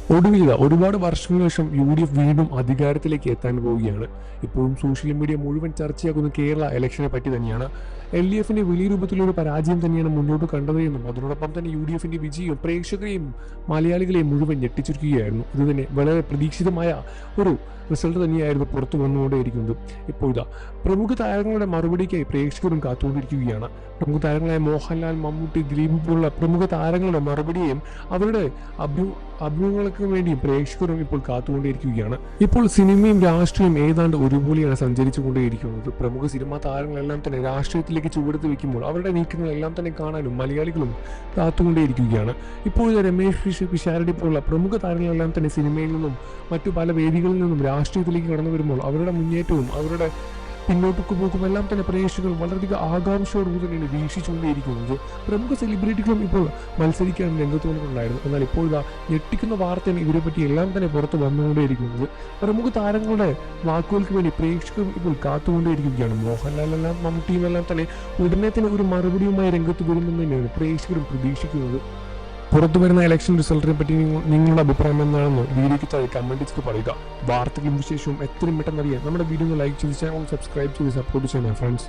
ഒടുവിൽ ഒരുപാട് വർഷങ്ങൾക്ക് ശേഷം UDF വീണ്ടും അധികാരത്തിലേക്ക് എത്താൻ പോവുകയാണ്. ഇപ്പോഴും സോഷ്യൽ മീഡിയ മുഴുവൻ ചർച്ചയാക്കുന്ന കേരള ഇലക്ഷനെ പറ്റി തന്നെയാണ്. LDFിന്റെ വലിയ രൂപത്തിലൊരു പരാജയം തന്നെയാണ് മുന്നോട്ട് കണ്ടത് എന്നും അതിനോടൊപ്പം തന്നെ UDFിന്റെ വിജയം പ്രേക്ഷകരെയും മലയാളികളെയും മുഴുവൻ ഞെട്ടിച്ചിരിക്കുകയായിരുന്നു. ഇത് തന്നെ വളരെ പ്രതീക്ഷിതമായ ഒരു റിസൾട്ട് തന്നെയായിരുന്നു പുറത്തു വന്നുകൊണ്ടേയിരിക്കുന്നത്. ഇപ്പോൾ ഇതാ പ്രമുഖ താരങ്ങളുടെ മറുപടിക്കായി പ്രേക്ഷകരും കാത്തുകൊണ്ടിരിക്കുകയാണ്. പ്രമുഖ താരങ്ങളായ മോഹൻലാൽ, മമ്മൂട്ടി, ദിലീപ് പോലുള്ള പ്രമുഖ താരങ്ങളുടെ മറുപടിയും അവരുടെ അഭിമുഖങ്ങൾക്ക് വേണ്ടിയും പ്രേക്ഷകരും ഇപ്പോൾ കാത്തുകൊണ്ടേയിരിക്കുകയാണ്. ഇപ്പോൾ സിനിമയും രാഷ്ട്രീയവും ഏതാണ്ട് ഒരുപോലെയാണ് സഞ്ചരിച്ചുകൊണ്ടേയിരിക്കുന്നത്. പ്രമുഖ സിനിമാ താരങ്ങളെല്ലാം തന്നെ രാഷ്ട്രീയത്തിലേക്ക് ചുവടുത്ത് വെക്കുമ്പോൾ അവരുടെ നീക്കങ്ങളെല്ലാം തന്നെ കാണാനും മലയാളികളും കാത്തുകൊണ്ടേയിരിക്കുകയാണ്. ഇപ്പോൾ രമേശ് പിഷാരടി പോലുള്ള പ്രമുഖ താരങ്ങളെല്ലാം തന്നെ സിനിമയിൽ നിന്നും മറ്റു പല വേദികളിൽ നിന്നും രാഷ്ട്രീയത്തിലേക്ക് കടന്നു വരുമ്പോൾ അവരുടെ മുന്നേറ്റവും അവരുടെ പിന്നോട്ടേക്ക് പോകും എല്ലാം തന്നെ പ്രേക്ഷകർ വളരെയധികം ആകാംക്ഷയോടുകൂടി തന്നെയാണ് വീക്ഷിച്ചുകൊണ്ടേയിരിക്കുന്നത്. പ്രമുഖ സെലിബ്രിറ്റികളും ഇപ്പോൾ മത്സരിക്കാൻ രംഗത്ത് വന്നിട്ടുണ്ടായിരുന്നു. എന്നാൽ ഇപ്പോൾ ഇതാ ഞെട്ടിക്കുന്ന വാർത്തയാണ് ഇവരെ പറ്റി എല്ലാം തന്നെ പുറത്ത് വന്നുകൊണ്ടേയിരിക്കുന്നത്. പ്രമുഖ താരങ്ങളുടെ വാക്കുകൾക്ക് വേണ്ടി പ്രേക്ഷകരും ഇപ്പോൾ കാത്തുകൊണ്ടേയിരിക്കുകയാണ്. മോഹൻലാലെല്ലാം മമ്മൂട്ടിയും എല്ലാം തന്നെ ഉടനെ തന്നെ ഒരു മറുപടിയുമായി രംഗത്ത് വരുമെന്ന് തന്നെയാണ് പ്രേക്ഷകരും പ്രതീക്ഷിക്കുന്നത്. പുറത്തു വരുന്ന ഇലക്ഷൻ റിസൾട്ടിനെ പറ്റി നിങ്ങളുടെ അഭിപ്രായം എന്താണെന്ന് വീഡിയോയ്ക്ക് താഴെ കമന്റ് ചെയ്ത് പറയുക. വാർത്തകളും വിശേഷവും എത്രയും പെട്ടെന്ന് അറിയാൻ നമ്മുടെ വീഡിയോ ലൈക്ക് ചെയ്ത് ചാനൽ സബ്സ്ക്രൈബ് ചെയ്ത് സപ്പോർട്ട് ചെയ്യണം ഫ്രണ്ട്സ്.